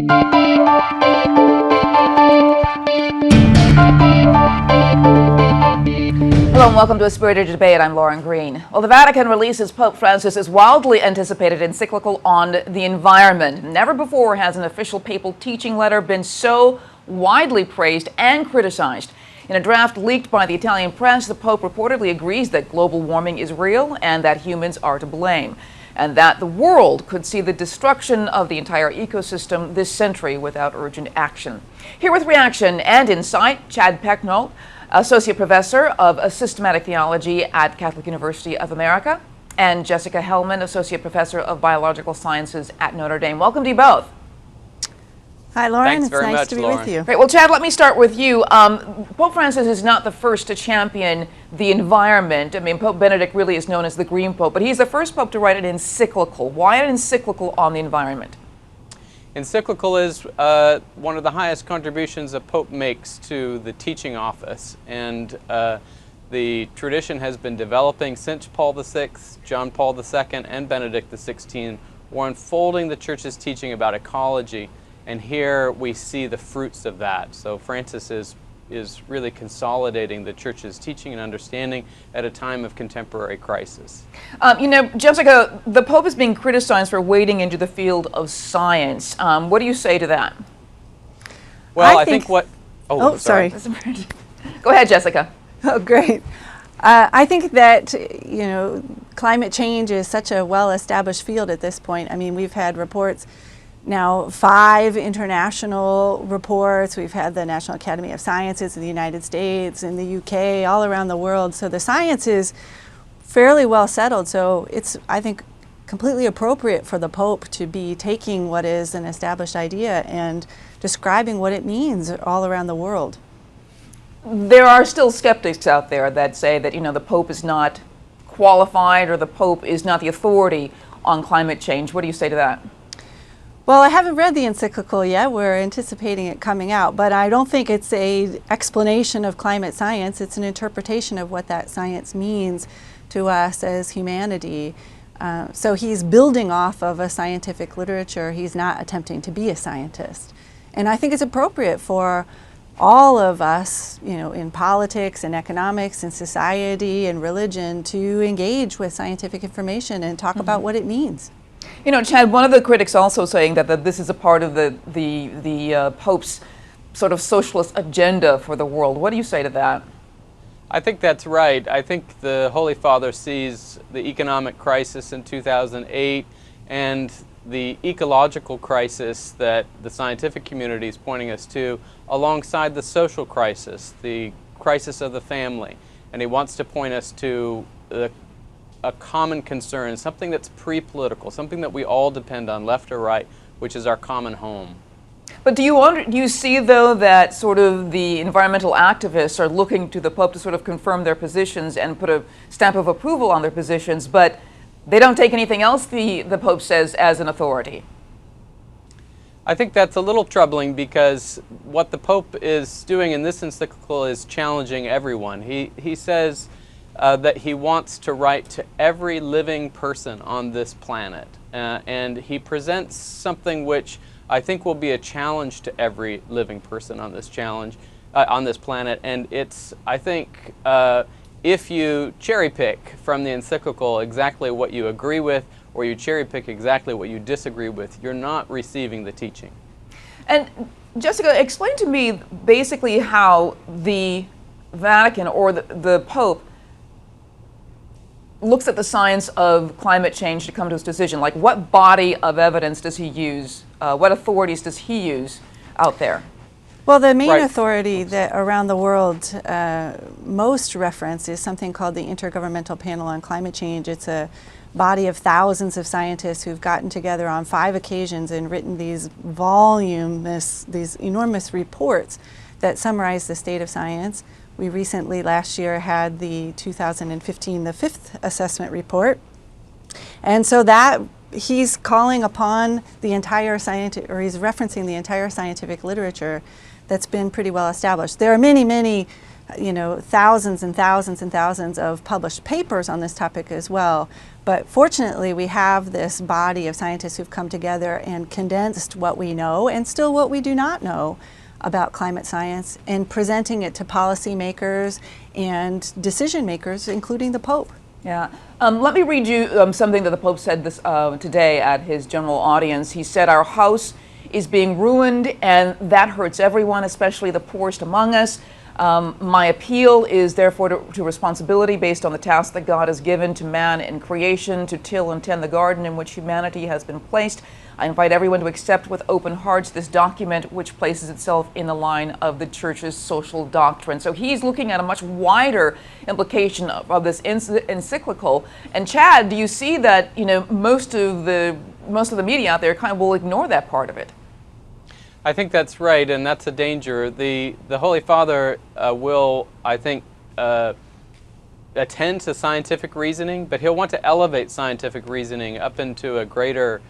Hello and welcome to A Spirited Debate. I'm Lauren Green. Well, the Vatican releases Pope Francis's wildly anticipated encyclical on the environment. Never before has an official papal teaching letter been so widely praised and criticized. In a draft leaked by the Italian press, the Pope reportedly agrees that global warming is real and that humans are to blame, and that the world could see the destruction of the entire ecosystem this century without urgent action. Here with reaction and insight, Chad Pecknold, Associate Professor of Systematic Theology at Catholic University of America, and Jessica Hellmann, Associate Professor of Biological Sciences at Notre Dame. Welcome to you both. Hi, Lauren. Thanks very it's nice much, to be Lauren. with you. Great. Well, Chad, let me start with you. Pope Francis is not the first to champion the environment. I mean, Pope Benedict really is known as the Green Pope, but he's the first Pope to write an encyclical. Why an encyclical on the environment? Encyclical is one of the highest contributions a pope makes to the teaching office, and the tradition has been developing since Paul VI, John Paul II, and Benedict XVI were unfolding the Church's teaching about ecology, and here we see the fruits of that. So Francis is really consolidating the Church's teaching and understanding at a time of contemporary crisis. You know, Jessica, the Pope is being criticized for wading into the field of science. What do you say to that? Well, I think what... Oh, sorry. Go ahead, Jessica. Oh, great. I think that, you know, climate change is such a well-established field at this point. I mean, we've had reports now, 5 international reports. We've had the National Academy of Sciences in the United States, in the UK, all around the world. So the science is fairly well settled. So it's, I think, completely appropriate for the Pope to be taking what is an established idea and describing what it means all around the world. There are still skeptics out there that say that, you know, the Pope is not qualified or the Pope is not the authority on climate change. What do you say to that? Well, I haven't read the encyclical yet. We're anticipating it coming out, but I don't think it's an explanation of climate science. It's an interpretation of what that science means to us as humanity. So he's building off of a scientific literature. He's not attempting to be a scientist. And I think it's appropriate for all of us, you know, in politics and economics and society and religion to engage with scientific information and talk about what it means. You know, Chad, one of the critics also saying that this is a part of the Pope's sort of socialist agenda for the world. What do you say to that? I think that's right. I think the Holy Father sees the economic crisis in 2008 and the ecological crisis that the scientific community is pointing us to alongside the social crisis, the crisis of the family. And he wants to point us to a common concern, something that's pre-political, something that we all depend on, left or right, which is our common home. But do you see, though, that sort of the environmental activists are looking to the Pope to sort of confirm their positions and put a stamp of approval on their positions, but they don't take anything else the Pope says as an authority? I think that's a little troubling because what the Pope is doing in this encyclical is challenging everyone. He says that he wants to write to every living person on this planet. And he presents something which I think will be a challenge to every living person on this on this planet. And it's, I think, if you cherry pick from the encyclical exactly what you agree with, or you cherry pick exactly what you disagree with, you're not receiving the teaching. And Jessica, explain to me basically how the Vatican or the Pope looks at the science of climate change to come to his decision. Like, what body of evidence does he use? What authorities does he use out there? Well, the main authority that around the world most reference is something called the Intergovernmental Panel on Climate Change. It's a body of thousands of scientists who've gotten together on 5 occasions and written these these enormous reports that summarize the state of science. We recently, last year, had the 2015, the 5th assessment report. And so that he's calling upon the entire or he's referencing the entire scientific literature that's been pretty well established. There are many, many thousands and thousands and thousands of published papers on this topic as well. But fortunately, we have this body of scientists who've come together and condensed what we know and still what we do not know about climate science and presenting it to policymakers and decision makers, including the Pope. Yeah. Let me read you something that the Pope said today at his general audience. He said, "Our house is being ruined, and that hurts everyone, especially the poorest among us. My appeal is therefore to responsibility based on the task that God has given to man in creation, to till and tend the garden in which humanity has been placed. I invite everyone to accept with open hearts this document, which places itself in the line of the Church's social doctrine." So he's looking at a much wider implication of this encyclical. And Chad, do you see that most of the media out there kind of will ignore that part of it? I think that's right, and that's a danger. The Holy Father will, I think, attend to scientific reasoning, but he'll want to elevate scientific reasoning up into a greater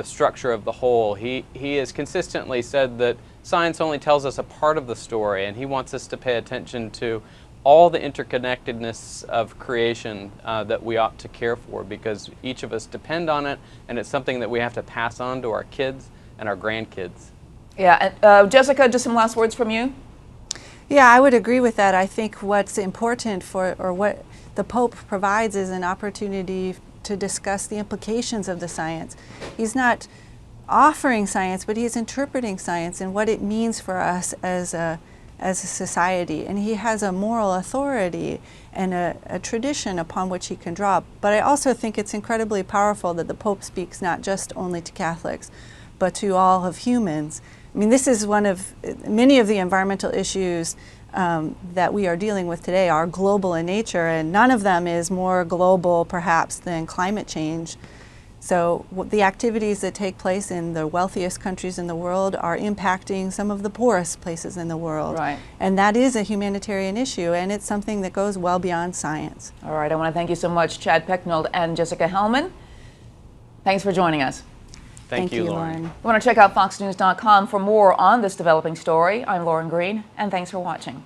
structure of the whole. He has consistently said that science only tells us a part of the story, and he wants us to pay attention to all the interconnectedness of creation that we ought to care for, because each of us depend on it, and it's something that we have to pass on to our kids and our grandkids. Yeah, and Jessica, just some last words from you? Yeah, I would agree with that. I think what's important what the Pope provides is an opportunity to discuss the implications of the science. He's not offering science, but he's interpreting science and what it means for us as a society. And he has a moral authority and a tradition upon which he can draw. But I also think it's incredibly powerful that the Pope speaks not just only to Catholics, but to all of humans. I mean, this is one of many of the environmental issues that we are dealing with today are global in nature, and none of them is more global perhaps than climate change. So the activities that take place in the wealthiest countries in the world are impacting some of the poorest places in the world. Right. And that is a humanitarian issue, and it's something that goes well beyond science. All right, I want to thank you so much, Chad Pecknold and Jessica Hellmann. Thanks for joining us. Thank you, Lauren. You want to check out foxnews.com for more on this developing story. I'm Lauren Green, and thanks for watching.